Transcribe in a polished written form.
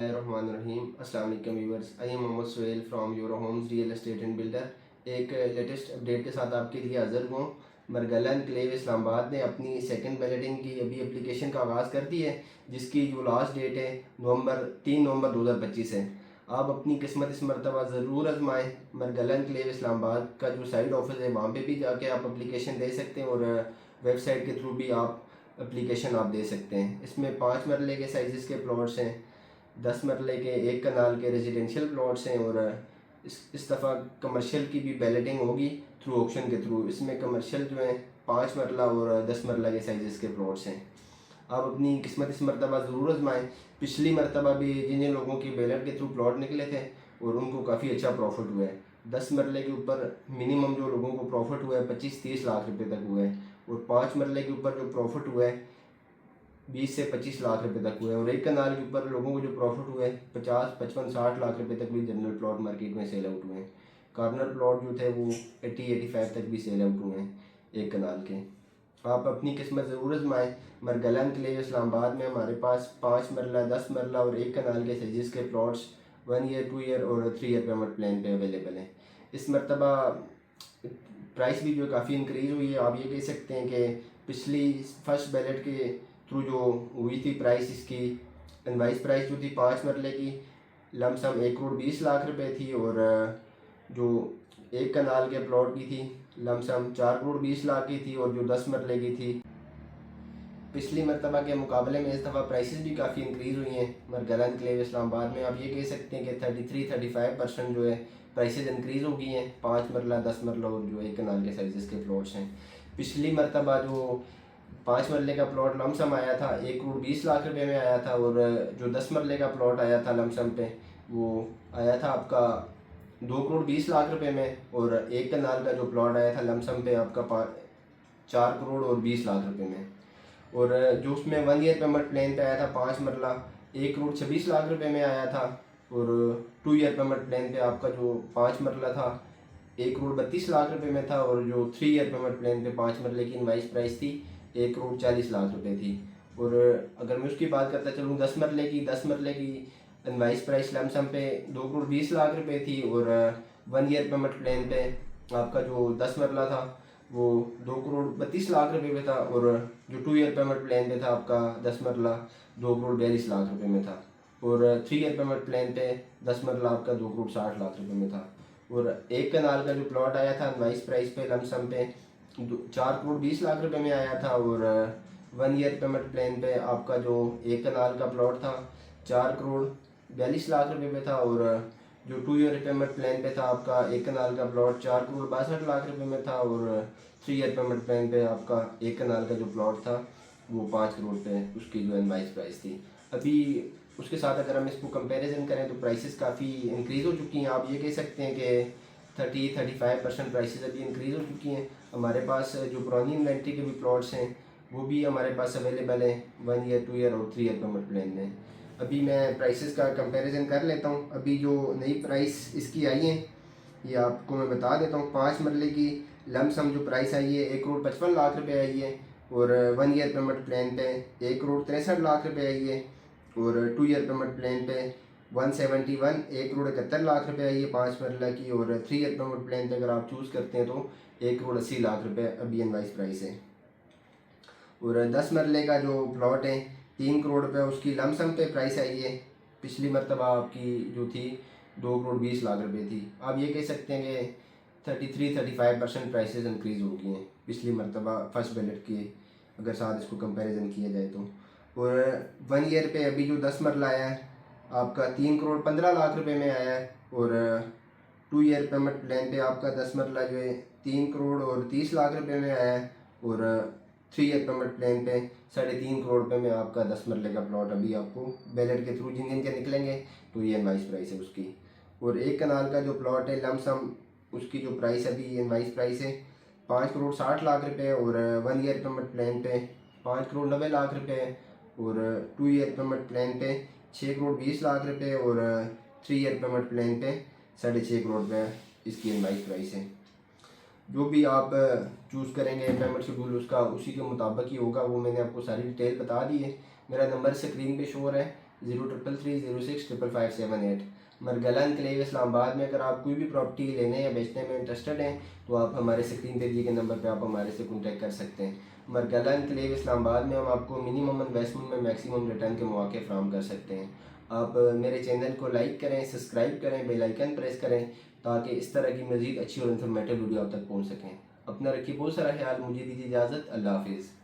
रहीम अस्सलाम वालेकुम viewers. I am Mohammad Suhail from Euro Homes real estate and builder. एक latest update के साथ आपके लिए हाजिर हूँ। मरगला एनक्लेव इस्लामाबाद ने अपनी सेकंड बैलेटिंग की अभी एप्लीकेशन का आगाज़ कर दी है, जिसकी जो लास्ट डेट है 3 नवंबर 2025 है। आप अपनी किस्मत इस मरतबा ज़रूर आजमाएँ। मरगला एनक्लेव इस्लामाबाद का जो साइड ऑफिस है वहाँ पे भी जाके आप एप्लीकेशन दे सकते हैं और वेबसाइट के थ्रू भी आप एप्लीकेशन आप दे सकते हैं। इसमें 5 मरले के साइज़ के प्लॉट्स हैं, 10 मरले के 1 कनाल के रेजिडेंशियल प्लॉट्स हैं और इस दफ़ा कमर्शियल की भी बैलेटिंग होगी थ्रू ऑप्शन के थ्रू। इसमें कमर्शियल जो है 5 मरला और 10 मरला के साइज़ के प्लॉट्स हैं। आप अपनी किस्मत इस मरतबा ज़रूर आजमाएँ। पिछली मरतबा भी जिन जिन लोगों की बैलेट के थ्रू प्लॉट निकले थे और उनको काफ़ी अच्छा प्रॉफिट हुआ है। 10 मरले के ऊपर मिनिमम जो लोगों को प्रॉफिट हुआ है 25-30 लाख रुपए तक हुआ है और 5 मरले के ऊपर जो प्रॉफिट हुआ है 20 से 25 लाख रुपए तक हुए और 1 कनाल के ऊपर लोगों को जो प्रॉफिट हुए 50, 55, 60 लाख रुपए तक भी जनरल प्लॉट मार्केट में सेल आउट हुए हैं। कॉर्नर प्लॉट जो थे वो 80-85 तक भी सेल आउट हुए हैं 1 कनाल के। आप अपनी किस्मत ज़रूर आजमाएँ। मरगला एनक्लेव इस्लामाबाद में हमारे पास 5 मरला, 10 मरला और 1 कनाल के साइज़ के प्लॉट्स 1 ईयर, 2 ईयर और 3 ईयर पेमेंट प्लान पे अवेलेबल हैं। इस मरतबा प्राइस भी जो काफ़ी इंक्रीज़ हुई है। आप ये कह सकते हैं कि पिछली फर्स्ट बैलेट के थ्रू जो हुई थी प्राइस, इसकी इनवाइस प्राइस जो थी 5 मरले की लमसम 1 करोड़ 20 लाख रुपए थी और जो 1 कनाल के प्लॉट की थी लमसम 4 करोड़ 20 लाख की थी और जो 10 मरले की थी पिछली मरतबा के मुकाबले में इस दफ़ा प्राइसेस भी काफ़ी इंक्रीज़ हुई हैं। मरगला एनक्लेव इस्लामाबाद में आप ये कह सकते हैं कि 33-35% जो है प्राइसेस इंक्रीज़ हो गई हैं 5 मरला, 10 मरला और जो 1 कनाल के साइज़ के प्लॉट्स हैं। पिछली मरतबा जो 5 मरले का प्लॉट लमसम आया था 1 करोड़ 20 लाख रुपए में आया था और जो 10 मरले का प्लॉट आया था लमसम पे वो आया था आपका 2 करोड़ 20 लाख रुपए में और 1 कनाल का जो प्लॉट आया था लमसम पे आपका 4 करोड़ 20 लाख रुपए में और जो उसमें 1 ईयर पेमेंट प्लान पे आया था 5 मरला 1 करोड़ 26 लाख रुपए में आया था और 2 ईयर पेमेंट प्लान पे आपका जो 5 मरला था 1 करोड़ 32 लाख रुपए में था और जो 3 ईयर पेमेंट प्लान पे 5 मरले की इनवाइस प्राइस थी 1 करोड़ 40 लाख रुपए थी। और अगर मैं उसकी बात करता चलूँ 10 मरले की इनवाइस प्राइस लमसम पे 2 करोड़ 20 लाख रुपए थी और 1 ईयर पेमेंट प्लान पे आपका जो 10 मरला था वो 2 करोड़ 32 लाख रुपए में था और जो 2 ईयर पेमेंट प्लान पे था आपका 10 मरला 2 करोड़ 42 लाख रुपए में था और 3 ईयर पेमेंट प्लान पे 10 मरला आपका 2 करोड़ 60 लाख रुपए में था और 1 कनाल का जो प्लॉट आया था इनवाइस प्राइस पे लमसम पे 4 करोड़ 20 लाख रुपए में आया था और 1 ईयर पेमेंट प्लान पे आपका जो 1 कनाल का प्लॉट था 4 करोड़ 42 लाख रुपए में था और जो 2 ईयर पेमेंट प्लान पे था आपका 1 कनाल का प्लॉट 4 करोड़ 62 लाख रुपए में था और 3 ईयर पेमेंट प्लान पे आपका 1 कनाल का जो प्लॉट था वो 5 करोड़ पे उसकी जो इनवाइस प्राइस थी। अभी उसके साथ अगर हम इसको कंपैरिजन करें तो प्राइसेस काफ़ी इंक्रीज़ हो चुकी हैं। आप ये कह सकते हैं कि 30-35% प्राइसेस अभी इंक्रीज़ हो चुकी हैं। हमारे पास जो पुरानी इन्वेंट्री के भी प्लॉट्स हैं वो भी हमारे पास अवेलेबल हैं 1 ईयर, 2 ईयर और 3 ईयर पेमेंट प्लान में। अभी मैं प्राइसेस का कंपैरिजन कर लेता हूँ। अभी जो नई प्राइस इसकी आई है ये आपको मैं बता देता हूँ। 5 मरले की लमसम जो प्राइस आई है 1 करोड़ 55 लाख रुपए आई है और 1 ईयर पेमेंट प्लान पे 1 करोड़ 63 लाख रुपए आई है और 2 ईयर पेमेंट प्लान पे 171 1 करोड़ 71 लाख रुपए आई है 5 मरला की और 3 ईयर पेमेंट प्लान पे अगर आप चूज़ करते हैं तो 1 करोड़ 80 लाख रुपए अभी इनवाइस प्राइस है और 10 मरले का जो प्लॉट है 3 करोड़ रुपये उसकी लमसम पे प्राइस आई है। पिछली मरतबा आपकी जो थी 2 करोड़ 20 लाख रुपए थी। आप ये कह सकते हैं कि 33-35% प्राइसेस इंक्रीज़ हो गई हैं पिछली मरतबा फर्स्ट बैलेट की अगर साथ इसको कंपैरिजन किया जाए तो। और 1 ईयर पे अभी जो 10 मरला आया है आपका 3 करोड़ 15 लाख रुपए में आया है और 2 ईयर पेमेंट प्लान पे आपका 10 मरला जो है 3 करोड़ 30 लाख रुपए में आया है और 3 ईयर पेमेंट प्लान पे 3.5 करोड़ रुपए में आपका 10 मरले का प्लॉट अभी आपको बैलेट के थ्रू जिन जिन के निकलेंगे तो ये इनवाइस प्राइस है उसकी। और 1 कनाल का जो प्लॉट है लमसम उसकी जो प्राइस अभी इनवाइस प्राइस है 5 करोड़ 60 लाख रुपए और 1 ईयर पेमेंट प्लान पे 5 करोड़ 90 लाख रुपए और 2 ईयर पेमेंट प्लान पे 6 करोड़ 20 लाख रुपए और 3 ईयर पेमेंट प्लान पे 6.5 करोड़ रुपये इसकी इनवाइस प्राइस है। जो भी आप चूज़ करेंगे पेमेंट शेड्यूल उसका उसी के मुताबिक ही होगा। वो मैंने आपको सारी डिटेल बता दी है। मेरा नंबर स्क्रीन पे शो हो रहा है। 0330605578। मरगला एनक्लेव इस्लामाबाद में अगर आप कोई भी प्रॉपर्टी लेने या बेचने में इंटरेस्टेड हैं तो आप हमारे स्क्रीन पे दिए गए नंबर पे आप हमारे से कॉन्टैक्ट कर सकते हैं। मरगला एनक्लेव इस्लामाबाद में हम आपको मिनिमम इन्वेस्टमेंट में मैक्सिमम रिटर्न के मौके फराहम कर सकते हैं। आप मेरे चैनल को लाइक करें, सब्सक्राइब करें, बेल आइकन प्रेस करें ताकि इस तरह की मज़ीद अच्छी और इन्फॉर्मेटिव वीडियो आप तक पहुँच सकें। अपना रखिए बहुत सारा ख्याल। मुझे दीजिए इजाज़त। अल्लाह हाफिज़।